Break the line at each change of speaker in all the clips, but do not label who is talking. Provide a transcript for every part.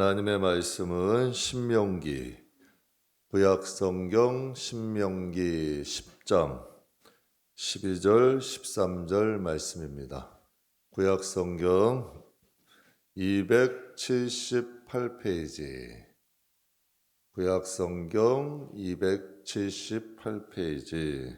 하나님의 말씀은 신명기, 구약성경 신명기 10장 12절 13절 말씀입니다. 구약성경 278페이지, 구약성경 278페이지.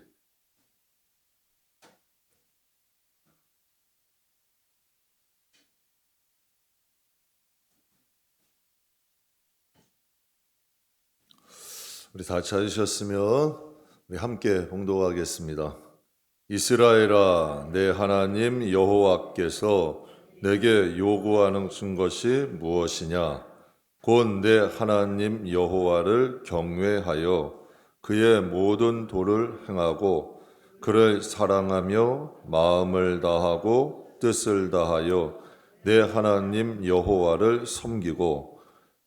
우리 다 찾으셨으면 우리 함께 봉독하겠습니다. 이스라엘아, 내 하나님 여호와께서 내게 요구하는 것이 무엇이냐? 곧 내 하나님 여호와를 경외하여 그의 모든 도를 행하고 그를 사랑하며 마음을 다하고 뜻을 다하여 내 하나님 여호와를 섬기고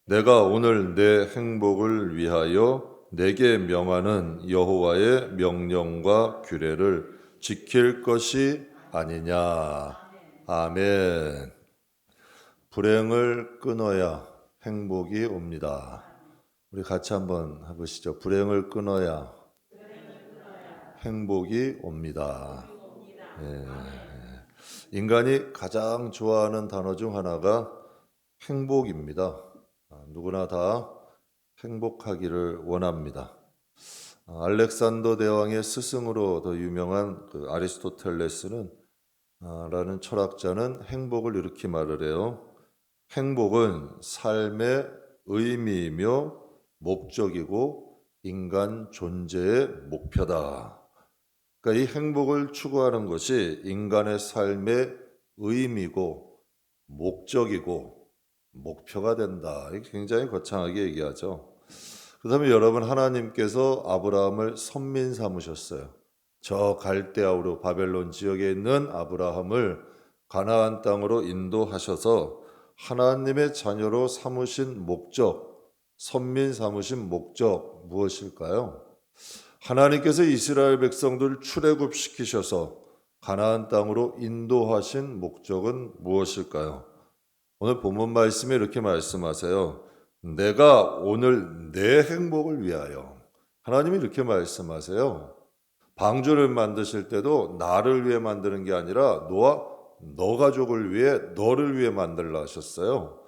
내가 오늘 내 행복을 위하여 내게 명하는 여호와의 명령과 규례를 지킬 것이 아니냐. 아멘. 불행을 끊어야 행복이 옵니다. 우리 같이 한번 해보시죠. 불행을 끊어야 행복이 옵니다. 예. 인간이 가장 좋아하는 단어 중 하나가 행복입니다. 누구나 다 행복하기를 원합니다. 알렉산더 대왕의 스승으로 더 유명한 아리스토텔레스는 라는 철학자는 행복을 이렇게 말을 해요. 행복은 삶의 의미이며 목적이고 인간 존재의 목표다. 그러니까 이 행복을 추구하는 것이 인간의 삶의 의미고 목적이고 목표가 된다. 굉장히 거창하게 얘기하죠. 그다음에 여러분, 하나님께서 아브라함을 선민 삼으셨어요. 저 갈대아우르 바벨론 지역에 있는 아브라함을 가나안 땅으로 인도하셔서 하나님의 자녀로 삼으신 목적, 선민 삼으신 목적 무엇일까요? 하나님께서 이스라엘 백성들을 출애굽시키셔서 가나안 땅으로 인도하신 목적은 무엇일까요? 오늘 본문 말씀에 이렇게 말씀하세요. 내가 오늘 내 행복을 위하여. 하나님이 이렇게 말씀하세요. 방주를 만드실 때도 나를 위해 만드는 게 아니라 너와 너 가족을 위해, 너를 위해 만들라 하셨어요.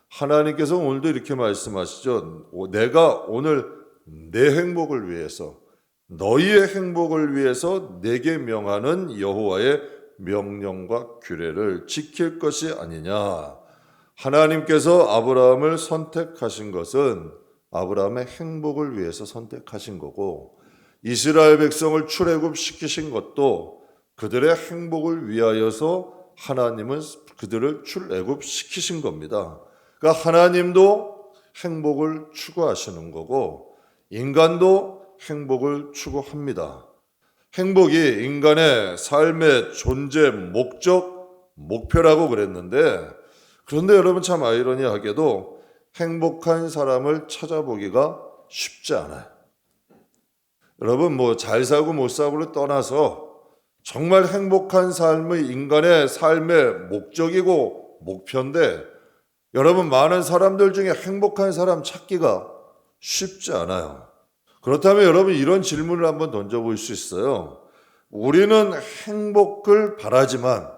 하나님께서 오늘도 이렇게 말씀하시죠. 내가 오늘 내 행복을 위해서, 너희의 행복을 위해서 내게 명하는 여호와의 명령과 규례를 지킬 것이 아니냐. 하나님께서 아브라함을 선택하신 것은 아브라함의 행복을 위해서 선택하신 거고, 이스라엘 백성을 출애굽시키신 것도 그들의 행복을 위하여서 하나님은 그들을 출애굽시키신 겁니다. 그러니까 하나님도 행복을 추구하시는 거고 인간도 행복을 추구합니다. 행복이 인간의 삶의 존재 목적, 목표라고 그랬는데, 그런데 여러분, 참 아이러니하게도 행복한 사람을 찾아보기가 쉽지 않아요. 여러분, 잘 살고 못 살고를 떠나서 정말 행복한 삶의 인간의 삶의 목적이고 목표인데, 여러분, 많은 사람들 중에 행복한 사람 찾기가 쉽지 않아요. 그렇다면 여러분, 이런 질문을 한번 던져볼 수 있어요. 우리는 행복을 바라지만,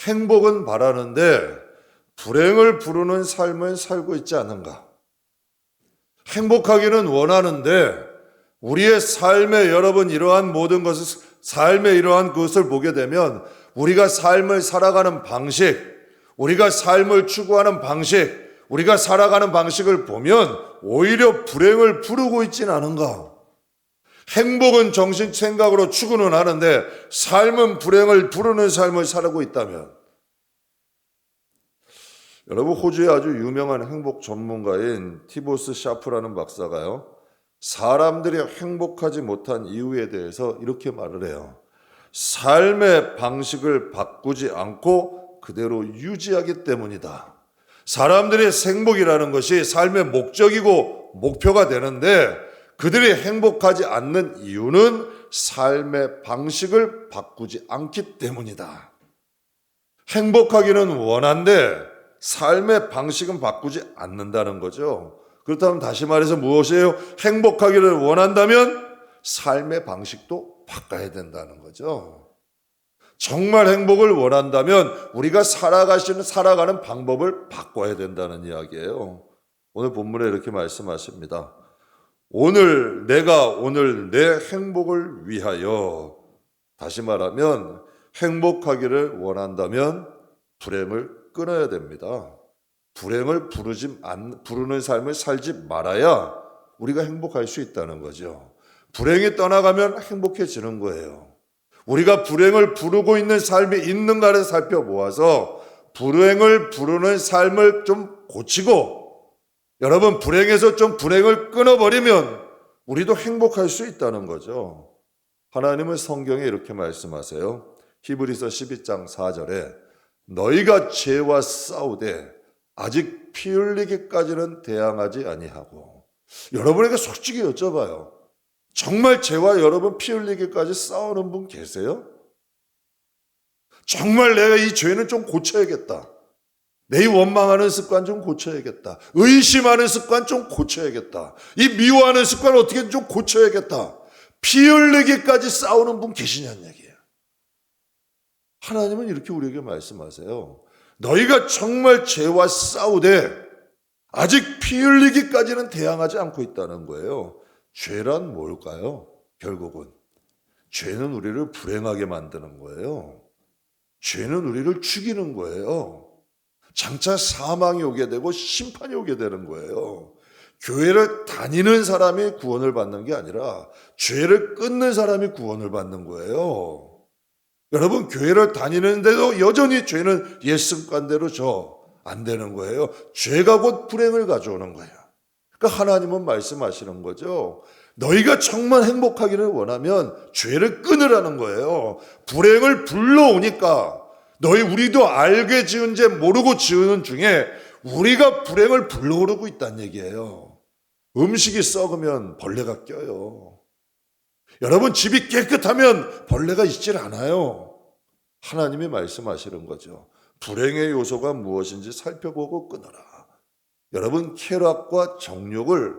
행복은 바라는데 불행을 부르는 삶을 살고 있지 않은가? 행복하기는 원하는데 우리의 삶에 여러분, 이러한 모든 것을, 삶의 이러한 것을 보게 되면 우리가 삶을 살아가는 방식, 우리가 삶을 추구하는 방식, 우리가 살아가는 방식을 보면 오히려 불행을 부르고 있지는 않은가? 행복은 정신 생각으로 추구는 하는데 삶은 불행을 부르는 삶을 살고 있다면, 여러분, 호주의 아주 유명한 행복 전문가인 티보스 샤프라는 박사가요, 사람들이 행복하지 못한 이유에 대해서 이렇게 말을 해요. 삶의 방식을 바꾸지 않고 그대로 유지하기 때문이다. 사람들의 행복이라는 것이 삶의 목적이고 목표가 되는데 그들이 행복하지 않는 이유는 삶의 방식을 바꾸지 않기 때문이다. 행복하기는 원한데 삶의 방식은 바꾸지 않는다는 거죠. 그렇다면 다시 말해서 무엇이에요? 행복하기를 원한다면 삶의 방식도 바꿔야 된다는 거죠. 정말 행복을 원한다면 우리가 살아가는 방법을 바꿔야 된다는 이야기예요. 오늘 본문에 이렇게 말씀하십니다. 오늘 내 행복을 위하여, 다시 말하면 행복하기를 원한다면 불행을 끊어야 됩니다. 불행을 부르는 삶을 살지 말아야 우리가 행복할 수 있다는 거죠. 불행이 떠나가면 행복해지는 거예요. 우리가 불행을 부르고 있는 삶이 있는가를 살펴보아서 불행을 부르는 삶을 좀 고치고, 여러분 불행에서 좀 불행을 끊어버리면 우리도 행복할 수 있다는 거죠. 하나님은 성경에 이렇게 말씀하세요. 히브리서 12장 4절에 너희가 죄와 싸우되 아직 피 흘리기까지는 대항하지 아니하고. 여러분에게 솔직히 여쭤봐요. 정말 죄와 여러분 피 흘리기까지 싸우는 분 계세요? 정말 내가 이 죄는 좀 고쳐야겠다. 내 원망하는 습관 좀 고쳐야겠다. 의심하는 습관 좀 고쳐야겠다. 이 미워하는 습관 어떻게 좀 고쳐야겠다. 피 흘리기까지 싸우는 분 계시냐는 얘기예요. 하나님은 이렇게 우리에게 말씀하세요. 너희가 정말 죄와 싸우되 아직 피 흘리기까지는 대항하지 않고 있다는 거예요. 죄란 뭘까요? 결국은 죄는 우리를 불행하게 만드는 거예요. 죄는 우리를 죽이는 거예요. 장차 사망이 오게 되고 심판이 오게 되는 거예요. 교회를 다니는 사람이 구원을 받는 게 아니라 죄를 끊는 사람이 구원을 받는 거예요. 여러분 교회를 다니는데도 여전히 죄는 옛 습관대로 안 되는 거예요. 죄가 곧 불행을 가져오는 거예요. 그러니까 하나님은 말씀하시는 거죠. 너희가 정말 행복하기를 원하면 죄를 끊으라는 거예요. 불행을 불러오니까 우리도 알게 지은 죄 모르고 지으는 중에 우리가 불행을 불러오르고 있다는 얘기예요. 음식이 썩으면 벌레가 껴요. 여러분 집이 깨끗하면 벌레가 있질 않아요. 하나님이 말씀하시는 거죠. 불행의 요소가 무엇인지 살펴보고 끊어라. 여러분 쾌락과 정욕을,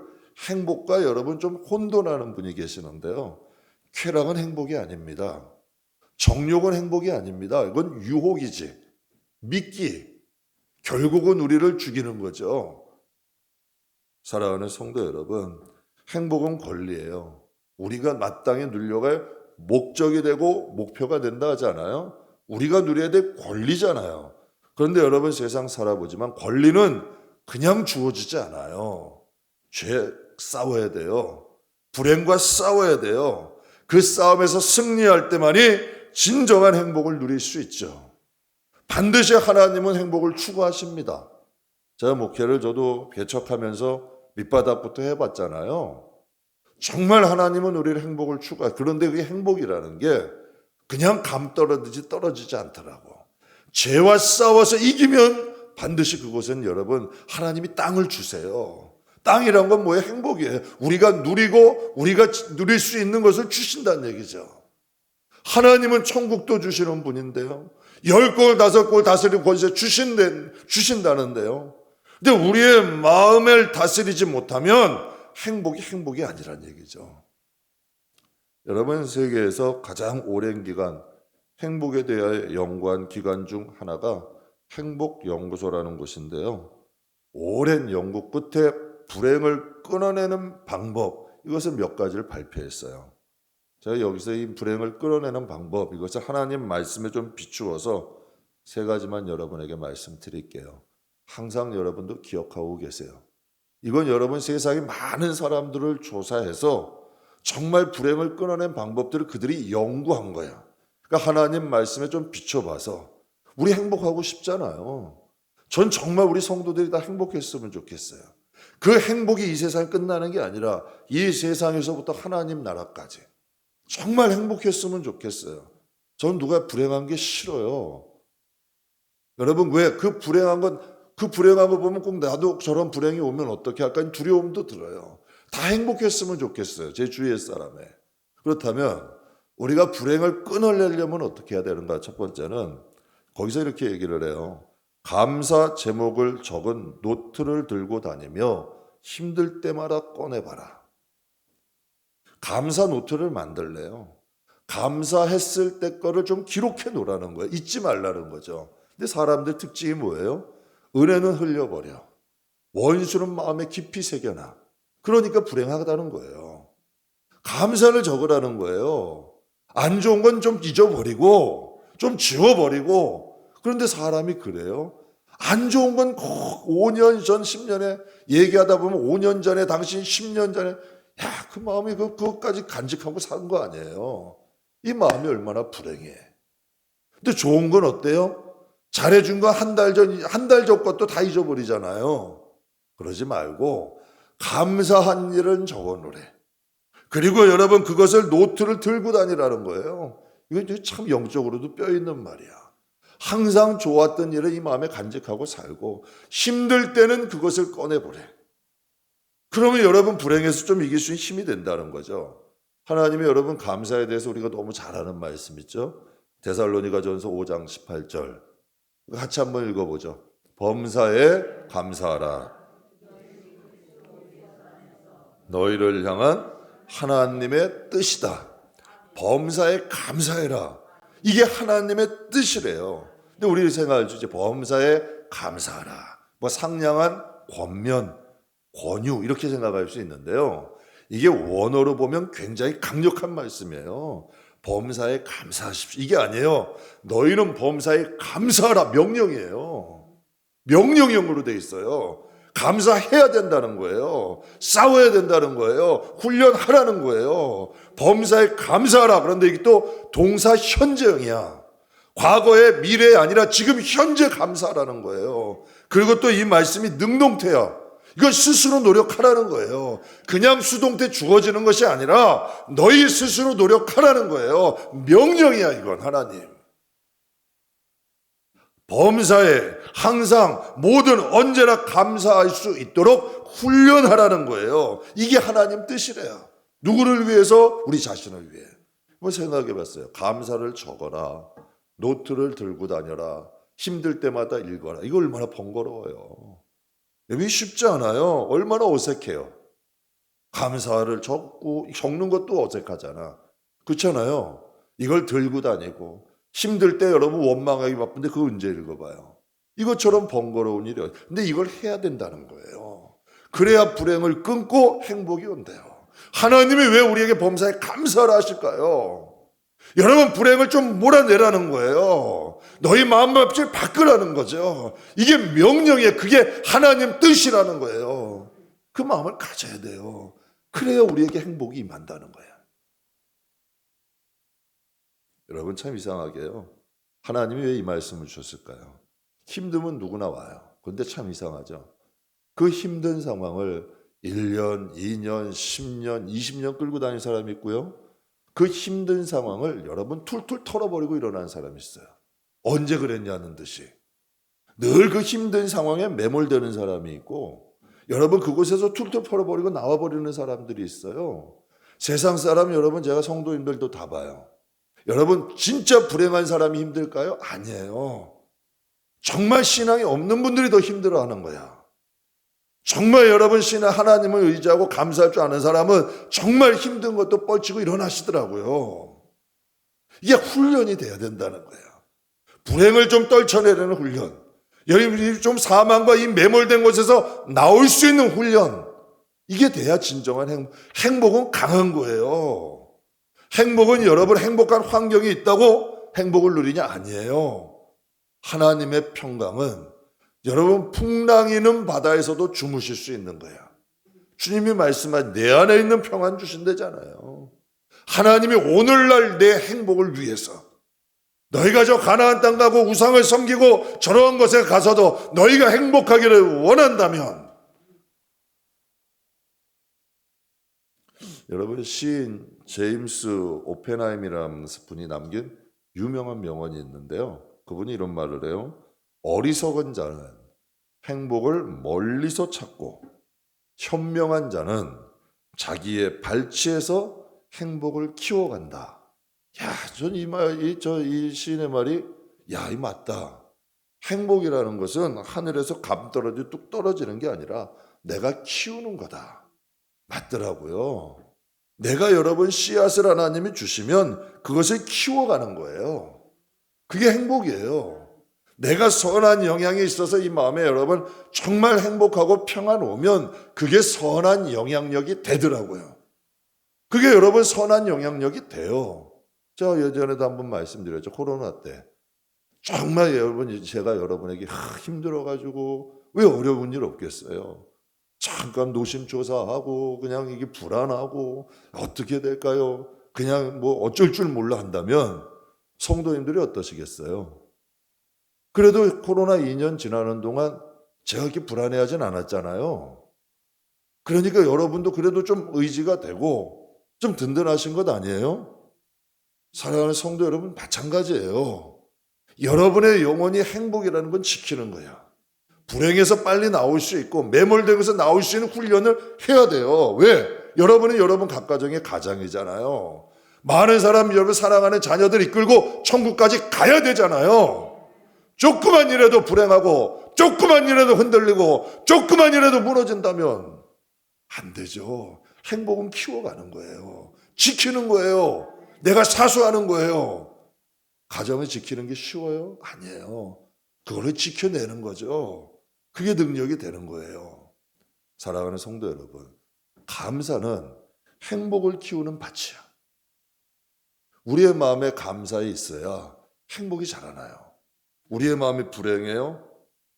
행복과 여러분 좀 혼돈하는 분이 계시는데요. 쾌락은 행복이 아닙니다. 정욕은 행복이 아닙니다. 이건 유혹이지. 미끼. 결국은 우리를 죽이는 거죠. 사랑하는 성도 여러분, 행복은 권리예요. 우리가 마땅히 누려갈 목적이 되고 목표가 된다 하잖아요. 우리가 누려야 될 권리잖아요. 그런데 여러분 세상 살아보지만 권리는 그냥 주어지지 않아요. 죄 싸워야 돼요. 불행과 싸워야 돼요. 그 싸움에서 승리할 때만이 진정한 행복을 누릴 수 있죠. 반드시 하나님은 행복을 추구하십니다. 제가 목회를 저도 개척하면서 밑바닥부터 해봤잖아요. 정말 하나님은 우리를 행복을 추구해요. 그런데 그게 행복이라는 게 그냥 감 떨어지지 않더라고. 죄와 싸워서 이기면 반드시 그곳은 여러분 하나님이 땅을 주세요. 땅이란 건 뭐예요? 행복이에요. 우리가 누리고 우리가 누릴 수 있는 것을 주신다는 얘기죠. 하나님은 천국도 주시는 분인데요. 10골 5골 다스리고 권세 주신다는데요. 근데 우리의 마음을 다스리지 못하면 행복이 아니란 얘기죠. 여러분 세계에서 가장 오랜 기간 행복에 대하여 연구한 기관 중 하나가 행복연구소라는 곳인데요. 오랜 연구 끝에 불행을 끊어내는 방법, 이것을 몇 가지를 발표했어요. 제가 여기서 이 불행을 끊어내는 방법, 이것을 하나님 말씀에 좀 비추어서 3가지만 여러분에게 말씀드릴게요. 항상 여러분도 기억하고 계세요. 이건 여러분 세상에 많은 사람들을 조사해서 정말 불행을 끊어낸 방법들을 그들이 연구한 거야. 그러니까 하나님 말씀에 좀 비춰봐서 우리 행복하고 싶잖아요. 전 정말 우리 성도들이 다 행복했으면 좋겠어요. 그 행복이 이 세상에 끝나는 게 아니라 이 세상에서부터 하나님 나라까지 정말 행복했으면 좋겠어요. 전 누가 불행한 게 싫어요. 여러분 왜 그 불행한 거 보면 꼭 나도 저런 불행이 오면 어떻게 할까 두려움도 들어요. 다 행복했으면 좋겠어요. 제 주위의 사람에. 그렇다면 우리가 불행을 끊어내려면 어떻게 해야 되는가? 첫 번째는 거기서 이렇게 얘기를 해요. 감사 제목을 적은 노트를 들고 다니며 힘들 때마다 꺼내봐라. 감사 노트를 만들래요. 감사했을 때 거를 좀 기록해 놓으라는 거예요. 잊지 말라는 거죠. 근데 사람들 특징이 뭐예요? 은혜는 흘려버려. 원수는 마음에 깊이 새겨놔. 그러니까 불행하다는 거예요. 감사를 적으라는 거예요. 안 좋은 건 좀 잊어버리고 좀 지워버리고. 그런데 사람이 그래요. 안 좋은 건 5년 전 10년에 얘기하다 보면 5년 전에 당신 10년 전에 그 마음이 그것까지 간직하고 산 거 아니에요. 이 마음이 얼마나 불행해. 근데 좋은 건 어때요? 잘해준 거 한 달 전 것도 다 잊어버리잖아요. 그러지 말고 감사한 일은 적어놓으래. 그리고 여러분 그것을 노트를 들고 다니라는 거예요. 이건 참 영적으로도 뼈 있는 말이야. 항상 좋았던 일을 이 마음에 간직하고 살고 힘들 때는 그것을 꺼내보래. 그러면 여러분 불행에서 좀 이길 수 있는 힘이 된다는 거죠. 하나님이 여러분 감사에 대해서 우리가 너무 잘하는 말씀 있죠. 데살로니가전서 5장 18절 같이 한번 읽어보죠. 범사에 감사하라. 너희를 향한 하나님의 뜻이다. 범사에 감사해라. 이게 하나님의 뜻이래요. 근데 우리 생각할 수 있지. 범사에 감사하라. 뭐 상냥한 권면, 권유 이렇게 생각할 수 있는데요. 이게 원어로 보면 굉장히 강력한 말씀이에요. 범사에 감사하십시오. 이게 아니에요. 너희는 범사에 감사하라. 명령이에요. 명령형으로 돼 있어요. 감사해야 된다는 거예요. 싸워야 된다는 거예요. 훈련하라는 거예요. 범사에 감사하라. 그런데 이게 또 동사 현재형이야. 과거의 미래에 아니라 지금 현재 감사하라는 거예요. 그리고 또 이 말씀이 능동태야. 이건 스스로 노력하라는 거예요. 그냥 수동태 주어지는 것이 아니라 너희 스스로 노력하라는 거예요. 명령이야 이건 하나님. 범사에 항상 뭐든 언제나 감사할 수 있도록 훈련하라는 거예요. 이게 하나님 뜻이래요. 누구를 위해서? 우리 자신을 위해. 한번 생각해 봤어요. 감사를 적어라. 노트를 들고 다녀라. 힘들 때마다 읽어라. 이거 얼마나 번거로워요. 이게 쉽지 않아요. 얼마나 어색해요. 감사를 적는 것도 어색하잖아. 그렇잖아요. 이걸 들고 다니고 힘들 때 여러분 원망하기 바쁜데 그거 언제 읽어봐요. 이것처럼 번거로운 일이에요. 근데 이걸 해야 된다는 거예요. 그래야 불행을 끊고 행복이 온대요. 하나님이 왜 우리에게 범사에 감사를 하실까요? 여러분 불행을 좀 몰아내라는 거예요. 너희 마음밭을 바꾸라는 거죠. 이게 명령이에요. 그게 하나님 뜻이라는 거예요. 그 마음을 가져야 돼요. 그래야 우리에게 행복이 임한다는 거예요. 여러분 참 이상하게요. 하나님이 왜 이 말씀을 주셨을까요? 힘듦은 누구나 와요. 그런데 참 이상하죠. 그 힘든 상황을 1년, 2년, 10년, 20년 끌고 다니는 사람이 있고요. 그 힘든 상황을 여러분 툴툴 털어버리고 일어나는 사람이 있어요. 언제 그랬냐는 듯이. 늘 그 힘든 상황에 매몰되는 사람이 있고 여러분 그곳에서 툴툴 털어버리고 나와버리는 사람들이 있어요. 세상 사람 여러분 제가 성도님들도 다 봐요. 여러분 진짜 불행한 사람이 힘들까요? 아니에요. 정말 신앙이 없는 분들이 더 힘들어하는 거야. 정말 여러분 신앙 하나님을 의지하고 감사할 줄 아는 사람은 정말 힘든 것도 뻘치고 일어나시더라고요. 이게 훈련이 돼야 된다는 거예요. 불행을 좀 떨쳐내려는 훈련. 여러분이 좀 사망과 이 매몰된 곳에서 나올 수 있는 훈련. 이게 돼야 진정한 행복. 행복은 강한 거예요. 행복은 여러분 행복한 환경이 있다고 행복을 누리냐? 아니에요. 하나님의 평강은 여러분 풍랑이 있는 바다에서도 주무실 수 있는 거야. 주님이 말씀하신 내 안에 있는 평안 주신다잖아요. 하나님이 오늘날 내 행복을 위해서 너희가 저 가나안 땅 가고 우상을 섬기고 저런 곳에 가서도 너희가 행복하기를 원한다면 여러분 시인 제임스 오펜하임이라는 분이 남긴 유명한 명언이 있는데요. 그분이 이런 말을 해요. 어리석은 자는 행복을 멀리서 찾고 현명한 자는 자기의 발치에서 행복을 키워간다. 야, 전 이 시인의 말이 야, 이 맞다. 행복이라는 것은 하늘에서 감 떨어지 뚝 떨어지는 게 아니라 내가 키우는 거다. 맞더라고요. 내가 여러분 씨앗을 하나님이 주시면 그것을 키워가는 거예요. 그게 행복이에요. 내가 선한 영향이 있어서 이 마음에 여러분 정말 행복하고 평안오면 그게 선한 영향력이 되더라고요. 그게 여러분 선한 영향력이 돼요. 제가 예전에도 한번 말씀드렸죠. 코로나 때. 정말 여러분, 제가 여러분에게 힘들어가지고 왜 어려운 일 없겠어요? 잠깐 노심초사하고 그냥 이게 불안하고 어떻게 될까요? 그냥 뭐 어쩔 줄 몰라 한다면 성도님들이 어떠시겠어요? 그래도 코로나 2년 지나는 동안 제가 그렇게 불안해하진 않았잖아요. 그러니까 여러분도 그래도 좀 의지가 되고 좀 든든하신 것 아니에요? 사랑하는 성도 여러분, 마찬가지예요. 여러분의 영혼이 행복이라는 건 지키는 거야. 불행에서 빨리 나올 수 있고 매몰되고서 나올 수 있는 훈련을 해야 돼요. 왜? 여러분은 여러분 각 가정의 가장이잖아요. 많은 사람 여러분 사랑하는 자녀들 이끌고 천국까지 가야 되잖아요. 조그만 일에도 불행하고 조그만 일에도 흔들리고 조그만 일에도 무너진다면 안 되죠. 행복은 키워가는 거예요. 지키는 거예요. 내가 사수하는 거예요. 가정을 지키는 게 쉬워요? 아니에요. 그거를 지켜내는 거죠. 그게 능력이 되는 거예요. 사랑하는 성도 여러분, 감사는 행복을 키우는 밭이야. 우리의 마음에 감사가 있어야 행복이 자라나요. 우리의 마음이 불행해요?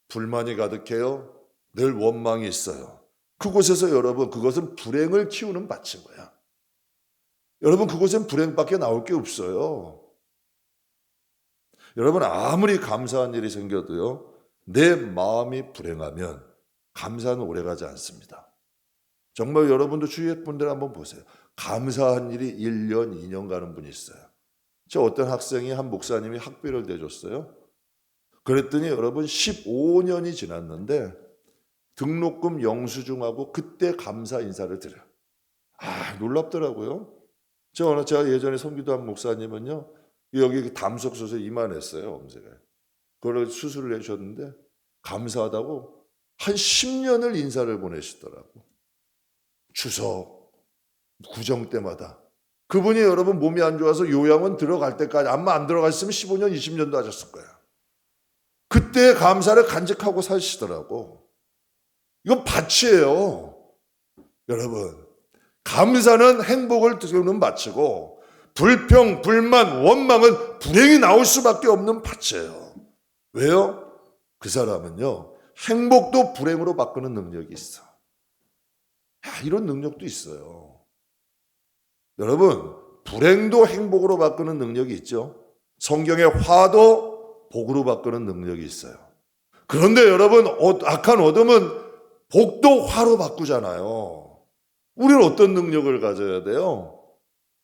불만이 가득해요? 늘 원망이 있어요. 그곳에서 여러분, 그것은 불행을 키우는 밭인 거야. 여러분, 그곳엔 불행밖에 나올 게 없어요. 여러분, 아무리 감사한 일이 생겨도요, 내 마음이 불행하면 감사는 오래가지 않습니다. 정말 여러분도 주위의 분들 한번 보세요. 감사한 일이 1년, 2년 가는 분이 있어요. 저 어떤 학생이 한 목사님이 학비를 내줬어요. 그랬더니 여러분 15년이 지났는데 등록금 영수증하고 그때 감사 인사를 드려요. 놀랍더라고요. 제가 예전에 섬기도한 목사님은요, 여기 담석소서 이만했어요, 엄세가. 그걸 수술을 해주셨는데 감사하다고 한 10년을 인사를 보내시더라고. 추석, 구정 때마다. 그분이 여러분 몸이 안 좋아서 요양원 들어갈 때까지 아마 안 들어갔으면 15년, 20년도 하셨을 거야. 그때 감사를 간직하고 사시더라고. 이건 밭이에요. 여러분, 감사는 행복을 드리는 밭이고 불평, 불만, 원망은 불행이 나올 수밖에 없는 밭이에요. 왜요? 그 사람은요, 행복도 불행으로 바꾸는 능력이 있어. 이런 능력도 있어요. 여러분, 불행도 행복으로 바꾸는 능력이 있죠. 성경의 화도 복으로 바꾸는 능력이 있어요. 그런데 여러분, 악한 어둠은 복도 화로 바꾸잖아요. 우리는 어떤 능력을 가져야 돼요?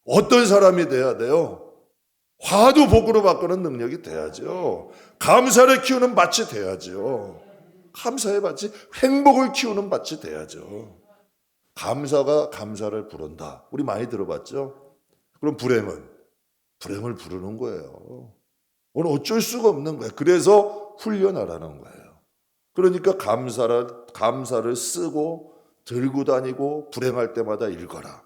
어떤 사람이 돼야 돼요? 화도 복으로 바꾸는 능력이 돼야죠. 감사를 키우는 밭이 돼야죠. 감사의 밭이 행복을 키우는 밭이 돼야죠. 감사가 감사를 부른다. 우리 많이 들어봤죠? 그럼 불행은? 불행을 부르는 거예요. 오늘 어쩔 수가 없는 거예요. 그래서 훈련하라는 거예요. 그러니까 감사를 쓰고 들고 다니고 불행할 때마다 읽어라.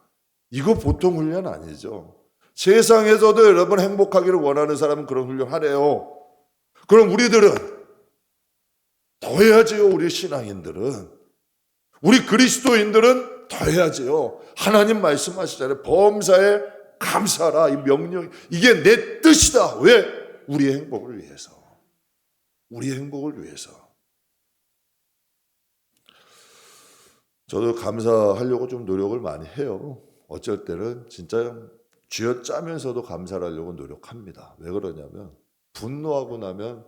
이거 보통 훈련 아니죠. 세상에서도 여러분 행복하기를 원하는 사람은 그런 훈련 하래요. 그럼 우리들은 더 해야지요. 우리 신앙인들은. 우리 그리스도인들은 더 해야지요. 하나님 말씀하시잖아요. 범사에 감사하라. 이 명령, 이게 내 뜻이다. 왜? 우리의 행복을 위해서. 우리의 행복을 위해서. 저도 감사하려고 좀 노력을 많이 해요. 어쩔 때는 진짜 쥐어짜면서도 감사를 하려고 노력합니다. 왜 그러냐면 분노하고 나면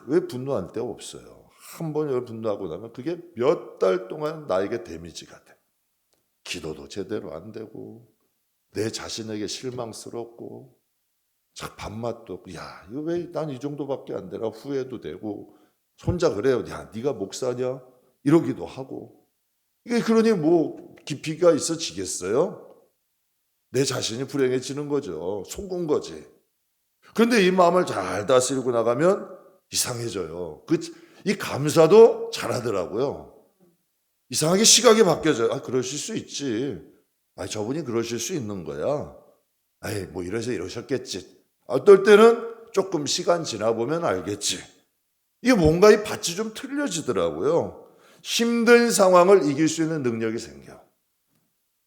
왜 분노할 데가 없어요. 한 번 분노하고 나면 그게 몇 달 동안 나에게 데미지가 돼. 기도도 제대로 안 되고 내 자신에게 실망스럽고 밥맛도 없고, 야 이거 왜 난 이 정도밖에 안 되나 후회도 되고, 혼자 그래요. 야 네가 목사냐? 이러기도 하고. 이게 그러니 뭐 깊이가 있어지겠어요? 내 자신이 불행해지는 거죠. 속은 거지. 그런데 이 마음을 잘 다스리고 나가면 이상해져요. 이 감사도 잘하더라고요. 이상하게 시각이 바뀌어져요. 아, 그러실 수 있지. 아, 저분이 그러실 수 있는 거야. 아이, 뭐 이래서 이러셨겠지. 어떨 때는 조금 시간 지나보면 알겠지. 이게 뭔가 이 밭이 좀 틀려지더라고요. 힘든 상황을 이길 수 있는 능력이 생겨.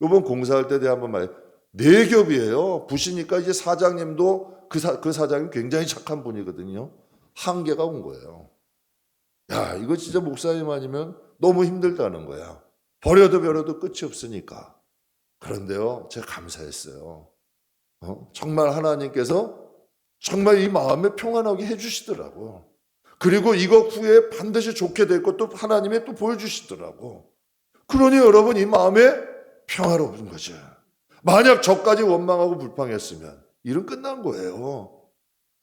이번 공사할 때 내가 한번 말해요. 네 겹이에요. 부시니까 이제 사장님도 그 사장님 굉장히 착한 분이거든요. 한계가 온 거예요. 야, 이거 진짜 목사님 아니면 너무 힘들다는 거야. 버려도 끝이 없으니까. 그런데요, 제가 감사했어요. 정말 하나님께서 정말 이 마음에 평안하게 해주시더라고. 그리고 이거 후에 반드시 좋게 될 것도 하나님이 또 보여주시더라고. 그러니 여러분 이 마음에 평화로운 거죠. 만약 저까지 원망하고 불평했으면 일은 끝난 거예요.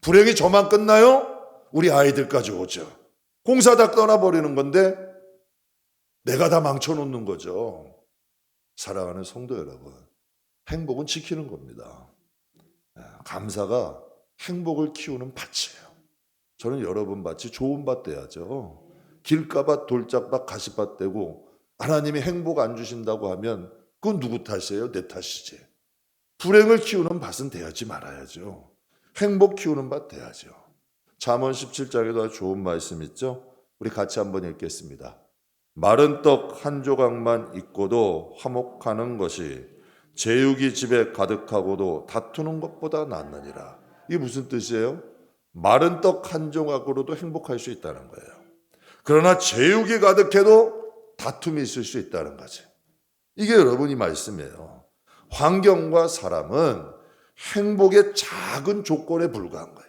불행이 저만 끝나요? 우리 아이들까지 오죠. 공사 다 떠나버리는 건데 내가 다 망쳐놓는 거죠. 사랑하는 성도 여러분, 행복은 지키는 겁니다. 감사가 행복을 키우는 밭이에요. 저는 여러분 밭이 좋은 밭 돼야죠. 길가밭, 돌짝밭, 가시밭 되고 하나님이 행복 안 주신다고 하면 그건 누구 탓이에요? 내 탓이지. 불행을 키우는 밭은 돼야지 말아야죠. 행복 키우는 밭 돼야죠. 잠언 17장에도 아주 좋은 말씀 있죠? 우리 같이 한번 읽겠습니다. 마른 떡 한 조각만 있고도 화목하는 것이 제육이 집에 가득하고도 다투는 것보다 낫느니라. 이게 무슨 뜻이에요? 마른 떡 한 조각으로도 행복할 수 있다는 거예요. 그러나 제육이 가득해도 다툼이 있을 수 있다는 거지. 이게 여러분이 말씀이에요. 환경과 사람은 행복의 작은 조건에 불과한 거예요.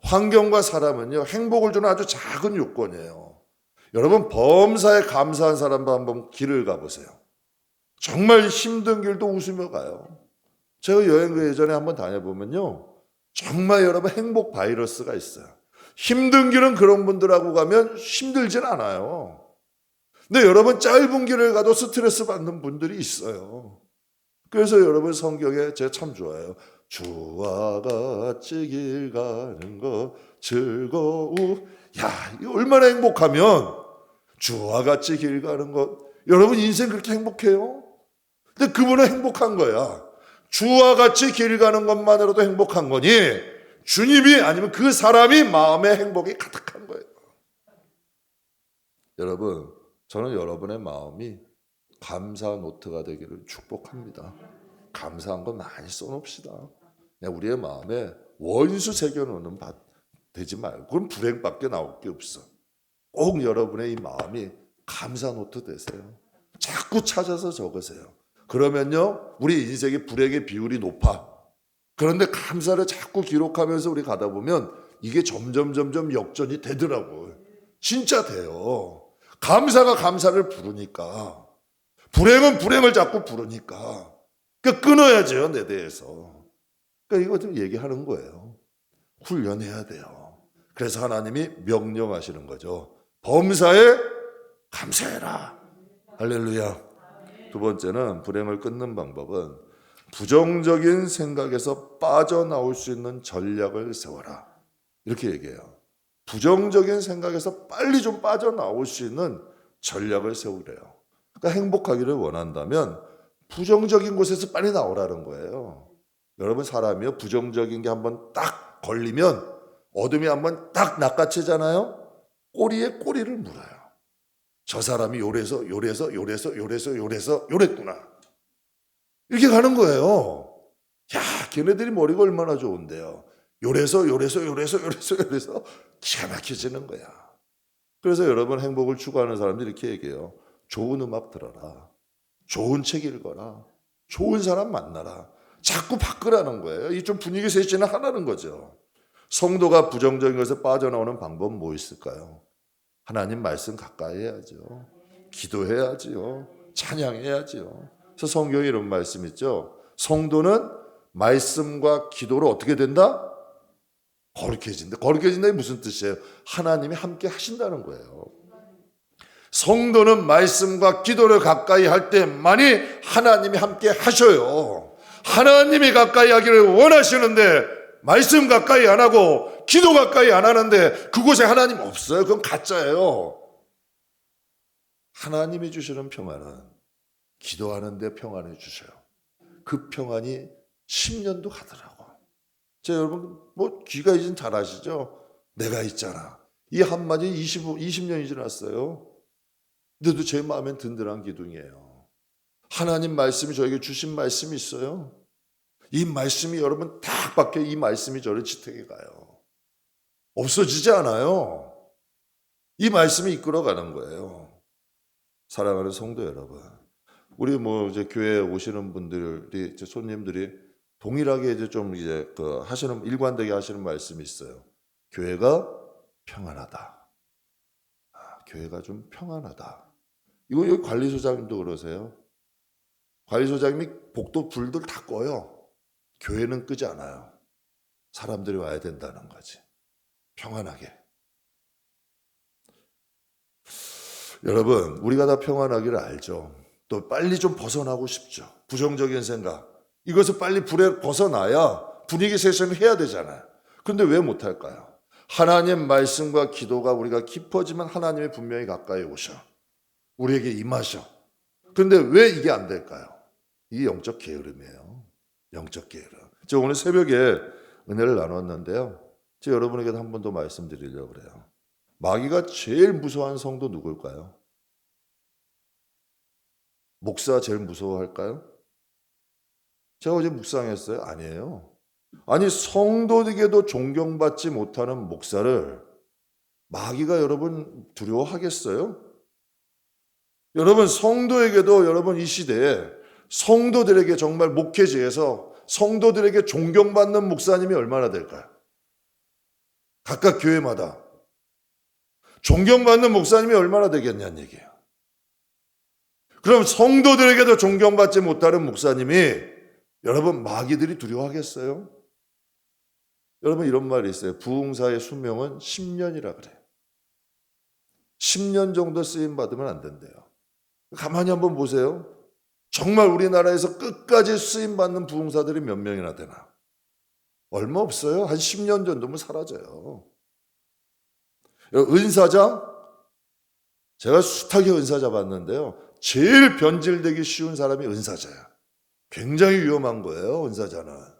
환경과 사람은요, 행복을 주는 아주 작은 요건이에요. 여러분 범사에 감사한 사람도 한번 길을 가보세요. 정말 힘든 길도 웃으며 가요. 제가 여행 예전에 한번 다녀보면요, 정말 여러분 행복 바이러스가 있어요. 힘든 길은 그런 분들하고 가면 힘들진 않아요. 근데 여러분 짧은 길을 가도 스트레스 받는 분들이 있어요. 그래서 여러분 성경에 제가 참 좋아해요. 주와 같이 길 가는 것 즐거우. 야, 이거 얼마나 행복하면 주와 같이 길 가는 것. 여러분 인생 그렇게 행복해요? 근데 그분은 행복한 거야. 주와 같이 길 가는 것만으로도 행복한 거니 주님이 아니면 그 사람이 마음의 행복이 가득한 거예요. 여러분, 저는 여러분의 마음이 감사 노트가 되기를 축복합니다. 감사한 거 많이 써놓읍시다. 그냥 우리의 마음에 원수 새겨놓는 밭 되지 말고, 그럼 불행밖에 나올 게 없어. 꼭 여러분의 이 마음이 감사 노트 되세요. 자꾸 찾아서 적으세요. 그러면요, 우리 인생의 불행의 비율이 높아. 그런데 감사를 자꾸 기록하면서 우리 가다 보면 이게 점점 역전이 되더라고요. 진짜 돼요. 감사가 감사를 부르니까. 불행은 불행을 자꾸 부르니까. 그러니까 끊어야죠, 내 대해서. 그러니까 이거 좀 얘기하는 거예요. 훈련해야 돼요. 그래서 하나님이 명령하시는 거죠. 범사에 감사해라. 할렐루야. 두 번째는 불행을 끊는 방법은 부정적인 생각에서 빠져나올 수 있는 전략을 세워라. 이렇게 얘기해요. 부정적인 생각에서 빨리 좀 빠져나올 수 있는 전략을 세우래요. 그러니까 행복하기를 원한다면 부정적인 곳에서 빨리 나오라는 거예요. 여러분 사람이요, 부정적인 게 한번 딱 걸리면, 어둠이 한번 딱 낚아채잖아요. 꼬리에 꼬리를 물어요. 저 사람이 요래서 요랬구나. 이렇게 가는 거예요. 야, 걔네들이 머리가 얼마나 좋은데요. 요래서 기가 막혀지는 거야. 그래서 여러분 행복을 추구하는 사람들이 이렇게 얘기해요. 좋은 음악 들어라. 좋은 책 읽어라. 좋은 사람 만나라. 자꾸 바꾸라는 거예요. 이 좀 분위기 세신을 하라는 거죠. 성도가 부정적인 것에 빠져나오는 방법은 뭐 있을까요? 하나님 말씀 가까이 해야죠. 기도해야지요. 찬양해야지요. 그래서 성경에 이런 말씀 있죠. 성도는 말씀과 기도로 어떻게 된다? 거룩해진다. 거룩해진다는 무슨 뜻이에요? 하나님이 함께 하신다는 거예요. 성도는 말씀과 기도를 가까이 할 때만이 하나님이 함께 하셔요. 하나님이 가까이 하기를 원하시는데 말씀 가까이 안 하고 기도 가까이 안 하는데 그곳에 하나님 없어요. 그건 가짜예요. 하나님이 주시는 평안은 기도하는데 평안을 주셔요. 그 평안이 10년도 가더라고. 여러분 귀가 이젠 잘 아시죠? 내가 있잖아. 이 한마디 20년이 지났어요. 근데도 제 마음엔 든든한 기둥이에요. 하나님 말씀이 저에게 주신 말씀이 있어요. 이 말씀이 여러분 딱 박혀 이 말씀이 저를 지탱해 가요. 없어지지 않아요. 이 말씀이 이끌어가는 거예요. 사랑하는 성도 여러분, 우리 이제 교회에 오시는 분들이 손님들이 동일하게 하시는 일관되게 하시는 말씀이 있어요. 교회가 평안하다. 교회가 좀 평안하다. 이거 여기 관리소장님도 그러세요. 관리소장님이 복도 불들 다 꺼요. 교회는 끄지 않아요. 사람들이 와야 된다는 거지. 평안하게. 여러분, 우리가 다 평안하기를 알죠. 또 빨리 좀 벗어나고 싶죠. 부정적인 생각. 이것을 빨리 불에 벗어나야 분위기 세션을 해야 되잖아요. 근데 왜 못할까요? 하나님 말씀과 기도가 우리가 깊어지면 하나님이 분명히 가까이 오셔. 우리에게 임하셔. 근데 왜 이게 안 될까요? 이게 영적 게으름이에요. 영적 게으름. 제가 오늘 새벽에 은혜를 나눴는데요. 제가 여러분에게도 한 번 더 말씀드리려고 그래요. 마귀가 제일 무서워하는 성도 누굴까요? 목사 제일 무서워할까요? 제가 어제 묵상했어요. 아니에요. 아니 성도에게도 존경받지 못하는 목사를 마귀가 여러분 두려워하겠어요? 여러분 성도에게도 여러분 이 시대에 성도들에게 정말 목회지에서 성도들에게 존경받는 목사님이 얼마나 될까요? 각각 교회마다 존경받는 목사님이 얼마나 되겠냐는 얘기예요. 그럼 성도들에게도 존경받지 못하는 목사님이 여러분 마귀들이 두려워하겠어요? 여러분 이런 말이 있어요. 부흥사의 수명은 10년이라 그래요. 10년 정도 쓰임 받으면 안 된대요. 가만히 한번 보세요. 정말 우리나라에서 끝까지 쓰임 받는 부흥사들이 몇 명이나 되나? 얼마 없어요. 한 10년 정도면 사라져요. 은사자, 제가 숱하게 은사자 봤는데요. 제일 변질되기 쉬운 사람이 은사자야. 굉장히 위험한 거예요, 은사자는.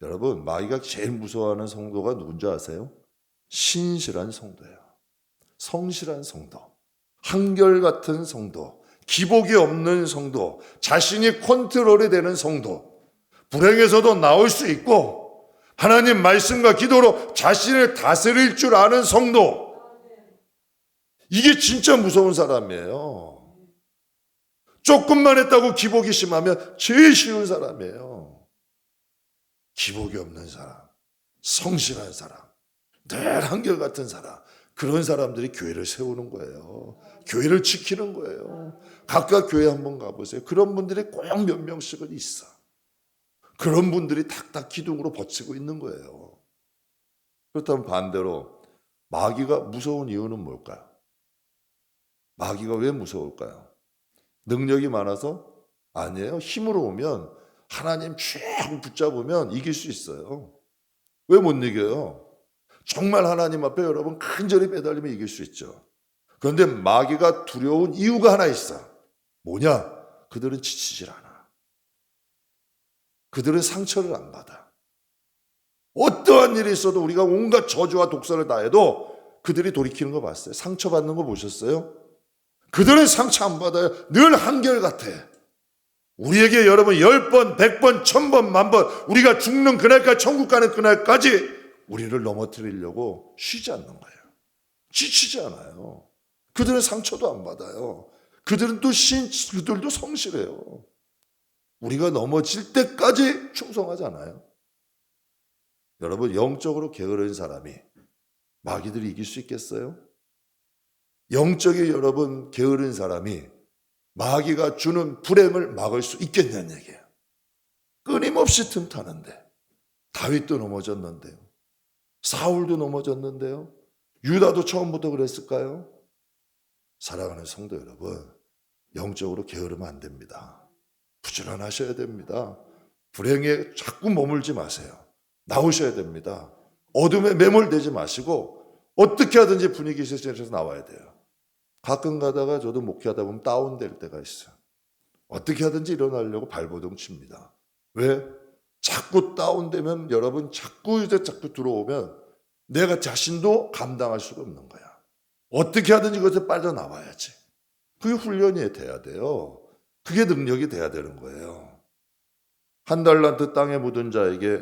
여러분, 마귀가 제일 무서워하는 성도가 누군지 아세요? 신실한 성도예요. 성실한 성도, 한결같은 성도, 기복이 없는 성도, 자신이 컨트롤이 되는 성도, 불행에서도 나올 수 있고 하나님 말씀과 기도로 자신을 다스릴 줄 아는 성도, 이게 진짜 무서운 사람이에요. 조금만 했다고 기복이 심하면 제일 쉬운 사람이에요. 기복이 없는 사람, 성실한 사람, 늘 한결같은 사람, 그런 사람들이 교회를 세우는 거예요. 교회를 지키는 거예요. 각각 교회 한번 가보세요. 그런 분들이 꼭 몇 명씩은 있어. 그런 분들이 탁탁 기둥으로 버티고 있는 거예요. 그렇다면 반대로 마귀가 무서운 이유는 뭘까요? 마귀가 왜 무서울까요? 능력이 많아서? 아니에요. 힘으로 오면 하나님 쫙 붙잡으면 이길 수 있어요. 왜 못 이겨요? 정말 하나님 앞에 여러분 간절히 매달리면 이길 수 있죠. 그런데 마귀가 두려운 이유가 하나 있어. 뭐냐? 그들은 지치질 않아. 그들은 상처를 안 받아. 어떠한 일이 있어도 우리가 온갖 저주와 독설을 다 해도 그들이 돌이키는 거 봤어요? 상처받는 거 보셨어요? 그들은 상처 안 받아요. 늘 한결같아. 우리에게 여러분 10번, 100번, 1000번, 10,000번 우리가 죽는 그날까지 천국 가는 그날까지 우리를 넘어뜨리려고 쉬지 않는 거예요. 지치지 않아요. 그들은 상처도 안 받아요. 그들은 그들도 성실해요. 우리가 넘어질 때까지 충성하잖아요. 여러분 영적으로 게으른 사람이 마귀들이 이길 수 있겠어요? 영적인 여러분 게으른 사람이 마귀가 주는 불행을 막을 수 있겠냐는 얘기예요. 끊임없이 틈타는데 다윗도 넘어졌는데요. 사울도 넘어졌는데요. 유다도 처음부터 그랬을까요? 사랑하는 성도 여러분, 영적으로 게으르면 안 됩니다. 부지런하셔야 됩니다. 불행에 자꾸 머물지 마세요. 나오셔야 됩니다. 어둠에 매몰되지 마시고 어떻게 하든지 분위기 세션에서 나와야 돼요. 가끔 가다가 저도 목회하다 보면 다운될 때가 있어요. 어떻게 하든지 일어나려고 발버둥 칩니다. 왜? 자꾸 다운되면 여러분 자꾸 들어오면 내가 자신도 감당할 수가 없는 거야. 어떻게 하든지 그것에 빠져나와야지. 그게 훈련이 돼야 돼요. 그게 능력이 돼야 되는 거예요. 한 달란트 땅에 묻은 자에게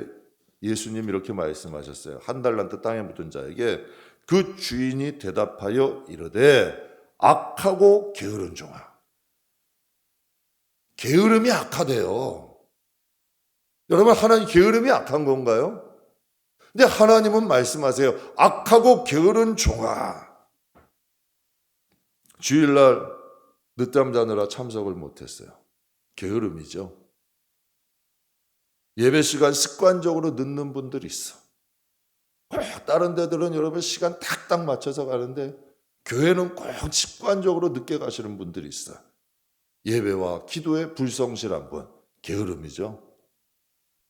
예수님 이렇게 말씀하셨어요. 한 달란트 땅에 묻은 자에게 그 주인이 대답하여 이르되 악하고 게으른 종아. 게으름이 악하대요. 여러분, 하나님 게으름이 악한 건가요? 근데 하나님은 말씀하세요. 악하고 게으른 종아. 주일날 늦잠 자느라 참석을 못했어요. 게으름이죠. 예배 시간 습관적으로 늦는 분들이 있어. 다른 데들은 여러분 시간 딱딱 맞춰서 가는데 교회는 꼭 습관적으로 늦게 가시는 분들이 있어요. 예배와 기도에 불성실한 분, 게으름이죠.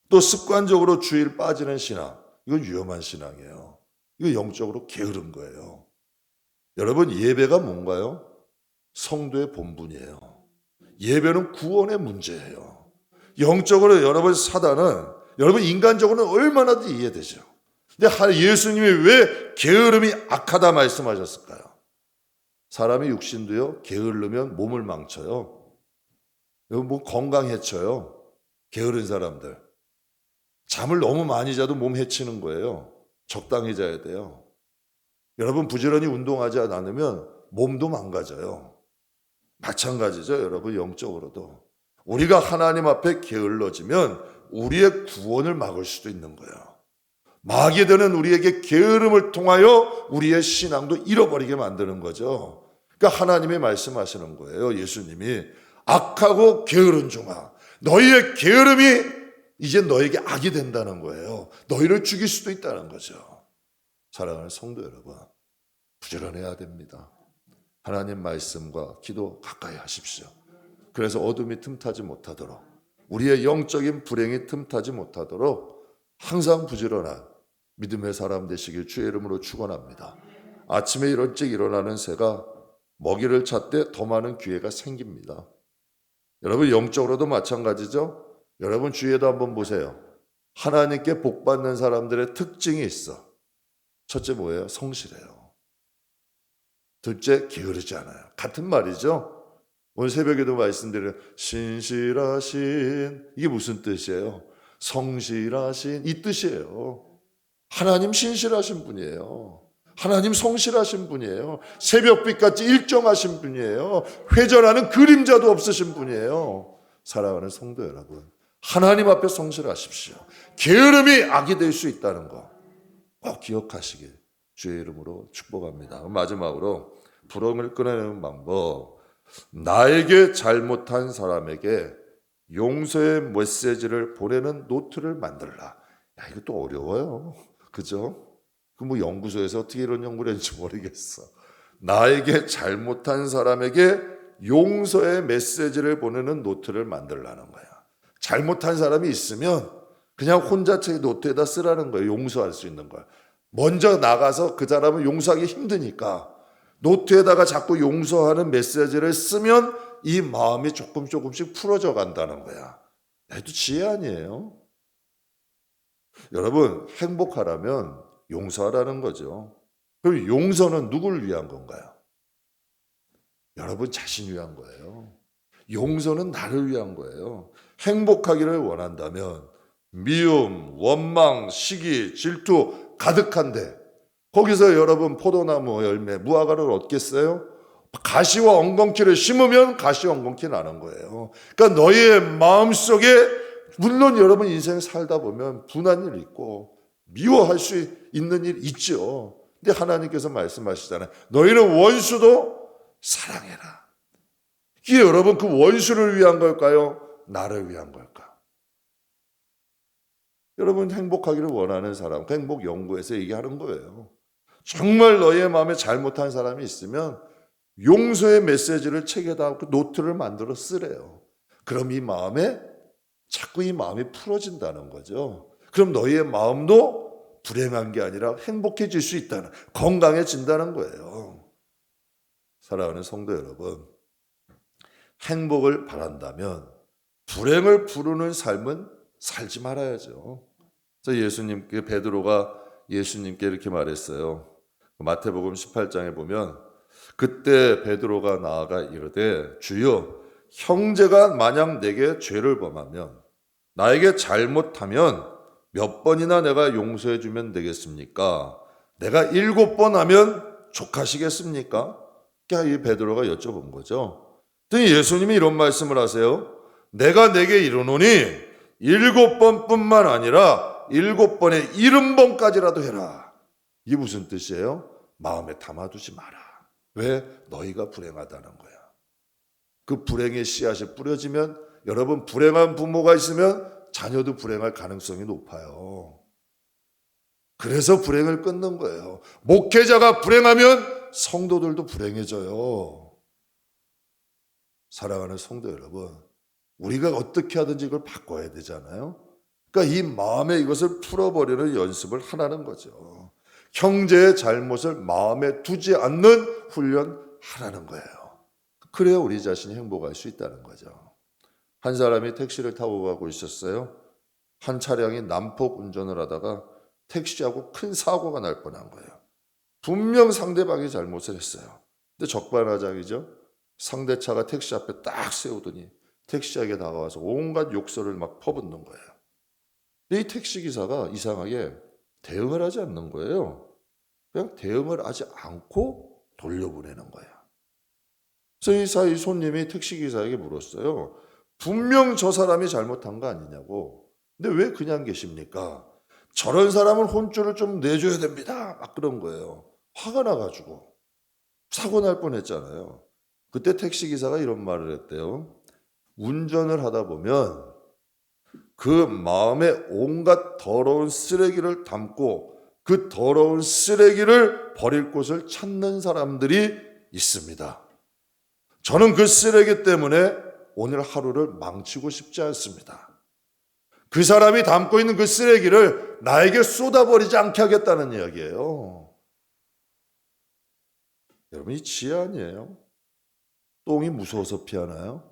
또 습관적으로 주일 빠지는 신앙, 이건 위험한 신앙이에요. 이거 영적으로 게으른 거예요. 여러분, 예배가 뭔가요? 성도의 본분이에요. 예배는 구원의 문제예요. 영적으로 여러분 사단은 여러분 인간적으로는 얼마나든지 이해되죠. 근데 예수님이 왜 게으름이 악하다 말씀하셨을까요? 사람이 육신도요 게으르면 몸을 망쳐요. 뭐 건강 해쳐요. 게으른 사람들. 잠을 너무 많이 자도 몸 해치는 거예요. 적당히 자야 돼요. 여러분 부지런히 운동하지 않으면 몸도 망가져요. 마찬가지죠. 여러분 영적으로도. 우리가 하나님 앞에 게을러지면 우리의 구원을 막을 수도 있는 거예요. 마귀들은 우리에게 게으름을 통하여 우리의 신앙도 잃어버리게 만드는 거죠. 그러니까 하나님이 말씀하시는 거예요. 예수님이 악하고 게으른 종아, 너희의 게으름이 이제 너에게 악이 된다는 거예요. 너희를 죽일 수도 있다는 거죠. 사랑하는 성도 여러분, 부지런해야 됩니다. 하나님 말씀과 기도 가까이 하십시오. 그래서 어둠이 틈타지 못하도록, 우리의 영적인 불행이 틈타지 못하도록 항상 부지런한 믿음의 사람 되시길 주의 이름으로 축원합니다. 아침에 일찍 일어나는 새가 먹이를 찾되 더 많은 기회가 생깁니다. 여러분 영적으로도 마찬가지죠. 여러분 주위에도 한번 보세요. 하나님께 복받는 사람들의 특징이 있어. 첫째 뭐예요? 성실해요. 둘째 게으르지 않아요. 같은 말이죠. 오늘 새벽에도 말씀드린 신실하신, 이게 무슨 뜻이에요? 성실하신, 이 뜻이에요. 하나님 신실하신 분이에요. 하나님 성실하신 분이에요. 새벽빛같이 일정하신 분이에요. 회전하는 그림자도 없으신 분이에요. 사랑하는 성도 여러분, 하나님 앞에 성실하십시오. 게으름이 악이 될 수 있다는 거 꼭 기억하시길 주의 이름으로 축복합니다. 마지막으로 부러움을 끊어내는 방법, 나에게 잘못한 사람에게 용서의 메시지를 보내는 노트를 만들라. 야, 이것도 어려워요. 그죠? 그 뭐 연구소에서 어떻게 이런 연구를 했는지 모르겠어. 나에게 잘못한 사람에게 용서의 메시지를 보내는 노트를 만들라는 거야. 잘못한 사람이 있으면 그냥 혼자 제 노트에다 쓰라는 거예요. 용서할 수 있는 걸. 먼저 나가서 그 사람을 용서하기 힘드니까 노트에다가 자꾸 용서하는 메시지를 쓰면 이 마음이 조금씩 풀어져 간다는 거야. 해도 지혜 아니에요? 여러분, 행복하라면 용서하라는 거죠. 그럼 용서는 누구를 위한 건가요? 여러분 자신을 위한 거예요. 용서는 나를 위한 거예요. 행복하기를 원한다면 미움, 원망, 시기, 질투 가득한데 거기서 여러분 포도나무 열매, 무화과를 얻겠어요? 가시와 엉겅퀴를 심으면 가시와 엉겅퀴 나는 거예요. 그러니까 너희의 마음속에 물론 여러분 인생 살다 보면 분한 일 있고 미워할 수 있는 일 있죠. 근데 하나님께서 말씀하시잖아요. 너희는 원수도 사랑해라. 이게 여러분 그 원수를 위한 걸까요? 나를 위한 걸까? 여러분 행복하기를 원하는 사람, 그 행복 연구에서 얘기하는 거예요. 정말 너의 마음에 잘못한 사람이 있으면 용서의 메시지를 책에다 노트를 만들어 쓰래요. 그럼 자꾸 이 마음이 풀어진다는 거죠. 그럼 너희의 마음도 불행한 게 아니라 행복해질 수 있다는, 건강해진다는 거예요. 사랑하는 성도 여러분, 행복을 바란다면 불행을 부르는 삶은 살지 말아야죠. 그래서 베드로가 예수님께 이렇게 말했어요. 마태복음 18장에 보면 그때 베드로가 나아가 이르되 주여, 형제가 만약 내게 죄를 범하면 나에게 잘못하면 몇 번이나 내가 용서해 주면 되겠습니까? 내가 7번 하면 족하시겠습니까? 이 베드로가 여쭤본 거죠. 그랬더니 예수님이 이런 말씀을 하세요. 내가 내게 이르노니 7번뿐만 아니라 7번에 70번까지라도 해라. 이게 무슨 뜻이에요? 마음에 담아두지 마라. 왜? 너희가 불행하다는 거야. 그 불행의 씨앗이 뿌려지면, 여러분, 불행한 부모가 있으면 자녀도 불행할 가능성이 높아요. 그래서 불행을 끊는 거예요. 목회자가 불행하면 성도들도 불행해져요. 사랑하는 성도 여러분, 우리가 어떻게 하든지 이걸 바꿔야 되잖아요. 그러니까 이 마음에 이것을 풀어버리는 연습을 하라는 거죠. 형제의 잘못을 마음에 두지 않는 훈련하라는 거예요. 그래야 우리 자신이 행복할 수 있다는 거죠. 한 사람이 택시를 타고 가고 있었어요. 한 차량이 난폭 운전을 하다가 택시하고 큰 사고가 날 뻔한 거예요. 분명 상대방이 잘못을 했어요. 근데 적반하장이죠. 상대차가 택시 앞에 딱 세우더니 택시에게 다가와서 온갖 욕설을 막 퍼붓는 거예요. 근데 이 택시기사가 이상하게 대응을 하지 않는 거예요. 그냥 대응을 하지 않고 돌려보내는 거예요. 그래서 이 손님이 택시기사에게 물었어요. 분명 저 사람이 잘못한 거 아니냐고. 근데 왜 그냥 계십니까? 저런 사람은 혼쭐을 좀 내줘야 됩니다. 막 그런 거예요. 화가 나가지고 사고 날 뻔했잖아요. 그때 택시기사가 이런 말을 했대요. 운전을 하다 보면 그 마음에 온갖 더러운 쓰레기를 담고 그 더러운 쓰레기를 버릴 곳을 찾는 사람들이 있습니다. 저는 그 쓰레기 때문에 오늘 하루를 망치고 싶지 않습니다. 그 사람이 담고 있는 그 쓰레기를 나에게 쏟아버리지 않게 하겠다는 이야기예요. 여러분, 이 지혜 아니에요? 똥이 무서워서 피하나요?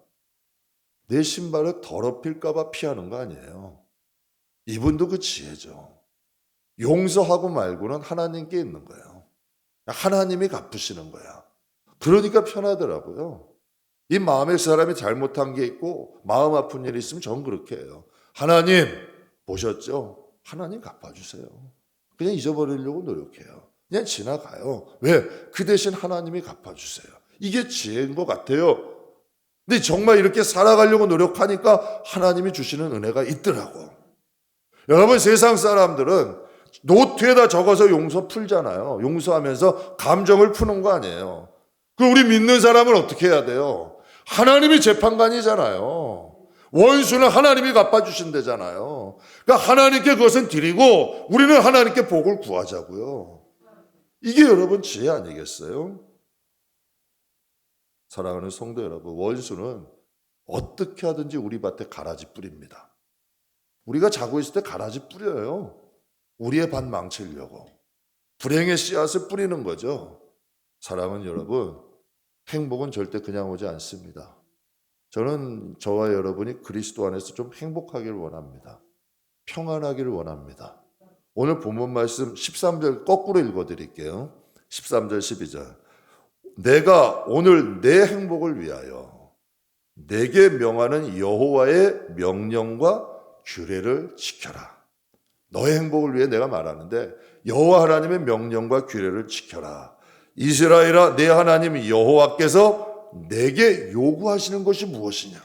내 신발을 더럽힐까 봐 피하는 거 아니에요. 이분도 그 지혜죠. 용서하고 말고는 하나님께 있는 거예요. 하나님이 갚으시는 거야. 그러니까 편하더라고요. 이 마음에 사람이 잘못한 게 있고 마음 아픈 일이 있으면 전 그렇게 해요. 하나님 보셨죠? 하나님 갚아주세요. 그냥 잊어버리려고 노력해요. 그냥 지나가요. 왜? 그 대신 하나님이 갚아주세요. 이게 지혜인 것 같아요. 근데 정말 이렇게 살아가려고 노력하니까 하나님이 주시는 은혜가 있더라고. 여러분, 세상 사람들은 노트에다 적어서 용서 풀잖아요. 용서하면서 감정을 푸는 거 아니에요. 그럼 우리 믿는 사람은 어떻게 해야 돼요? 하나님이 재판관이잖아요. 원수는 하나님이 갚아주신대잖아요. 그러니까 하나님께 그것은 드리고 우리는 하나님께 복을 구하자고요. 이게 여러분 지혜 아니겠어요? 사랑하는 성도 여러분, 원수는 어떻게 하든지 우리 밭에 가라지 뿌립니다. 우리가 자고 있을 때 가라지 뿌려요. 우리의 밭 망치려고. 불행의 씨앗을 뿌리는 거죠. 사랑은 여러분, 행복은 절대 그냥 오지 않습니다. 저는 저와 여러분이 그리스도 안에서 좀 행복하기를 원합니다. 평안하기를 원합니다. 오늘 본문 말씀 13절 거꾸로 읽어드릴게요. 13절 12절. 내가 오늘 내 행복을 위하여 내게 명하는 여호와의 명령과 규례를 지켜라. 너의 행복을 위해 내가 말하는데 여호와 하나님의 명령과 규례를 지켜라. 이스라엘아, 내 하나님 여호와께서 내게 요구하시는 것이 무엇이냐?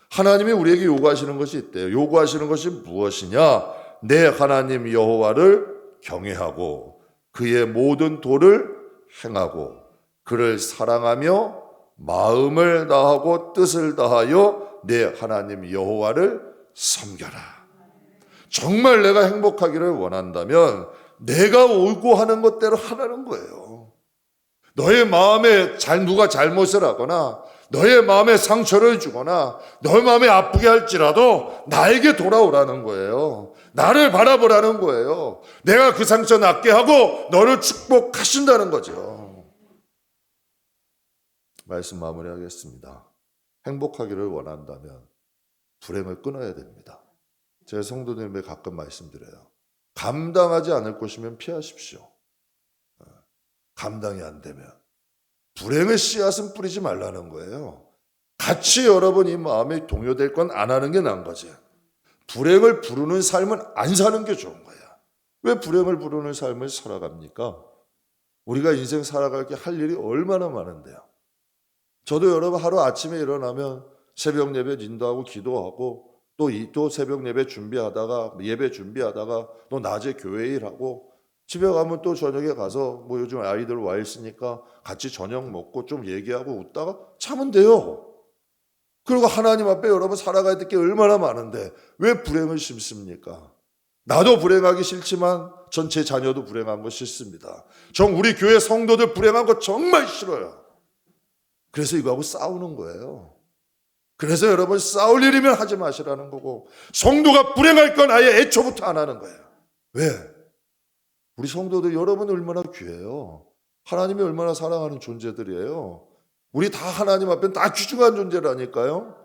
하나님이 우리에게 요구하시는 것이 있대요. 요구하시는 것이 무엇이냐? 내 하나님 여호와를 경외하고 그의 모든 도를 행하고 그를 사랑하며 마음을 다하고 뜻을 다하여 내 하나님 여호와를 섬겨라. 정말 내가 행복하기를 원한다면 내가 요구하는 것대로 하라는 거예요. 너의 마음에 누가 잘못을 하거나 너의 마음에 상처를 주거나 너의 마음에 아프게 할지라도 나에게 돌아오라는 거예요. 나를 바라보라는 거예요. 내가 그 상처 낫게 하고 너를 축복하신다는 거죠. 말씀 마무리하겠습니다. 행복하기를 원한다면 불행을 끊어야 됩니다. 제가 성도님에게 가끔 말씀드려요. 감당하지 않을 것이면 피하십시오. 감당이 안 되면 불행의 씨앗은 뿌리지 말라는 거예요. 같이 여러분 이 마음이 동요될 건 안 하는 게 나은 거지. 불행을 부르는 삶은 안 사는 게 좋은 거야. 왜 불행을 부르는 삶을 살아갑니까? 우리가 인생 살아갈 게 할 일이 얼마나 많은데요. 저도 여러분 하루 아침에 일어나면 새벽 예배 인도하고 기도하고 또 새벽 예배 준비하다가 또 낮에 교회 일하고 집에 가면 또 저녁에 가서 뭐 요즘 아이들 와 있으니까 같이 저녁 먹고 좀 얘기하고 웃다가 자면 돼요. 그리고 하나님 앞에 여러분 살아가야 될 게 얼마나 많은데 왜 불행을 심습니까? 나도 불행하기 싫지만 전체 자녀도 불행한 거 싫습니다. 우리 교회 성도들 불행한 거 정말 싫어요. 그래서 이거하고 싸우는 거예요. 그래서 여러분 싸울 일이면 하지 마시라는 거고 성도가 불행할 건 아예 애초부터 안 하는 거예요. 왜? 우리 성도들 여러분 얼마나 귀해요. 하나님이 얼마나 사랑하는 존재들이에요. 우리 다 하나님 앞엔 다 귀중한 존재라니까요.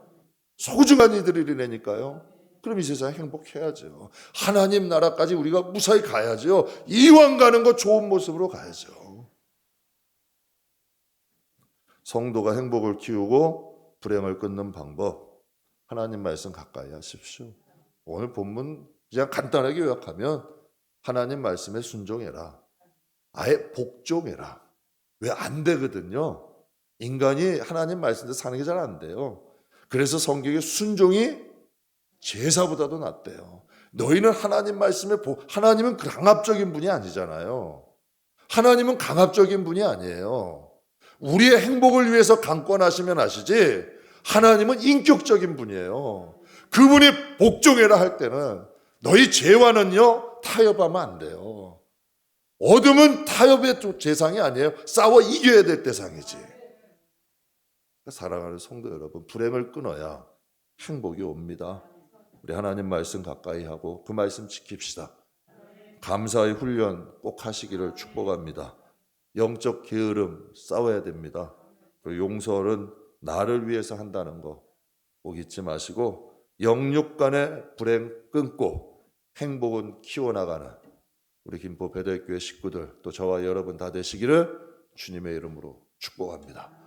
소중한 이들이라니까요. 그럼 이 세상 행복해야죠. 하나님 나라까지 우리가 무사히 가야죠. 이왕 가는 거 좋은 모습으로 가야죠. 성도가 행복을 키우고 불행을 끊는 방법, 하나님 말씀 가까이 하십시오. 오늘 본문 그냥 간단하게 요약하면 하나님 말씀에 순종해라. 아예 복종해라. 왜 안 되거든요. 인간이 하나님 말씀대로 사는 게 잘 안 돼요. 그래서 성경에 순종이 제사보다도 낫대요. 너희는 하나님 말씀에 하나님은 강압적인 분이 아니잖아요. 하나님은 강압적인 분이 아니에요. 우리의 행복을 위해서 강권하시면 하시지 하나님은 인격적인 분이에요. 그분이 복종해라 할 때는 너희 죄와는요 타협하면 안 돼요. 어둠은 타협의 대상이 아니에요. 싸워 이겨야 될 대상이지. 사랑하는 성도 여러분, 불행을 끊어야 행복이 옵니다. 우리 하나님 말씀 가까이 하고 그 말씀 지킵시다. 감사의 훈련 꼭 하시기를 축복합니다. 영적 게으름 싸워야 됩니다. 그리고 용서는 나를 위해서 한다는 거 꼭 잊지 마시고 영육 간의 불행 끊고 행복은 키워나가는 우리 김포 베델교회 식구들 또 저와 여러분 다 되시기를 주님의 이름으로 축복합니다.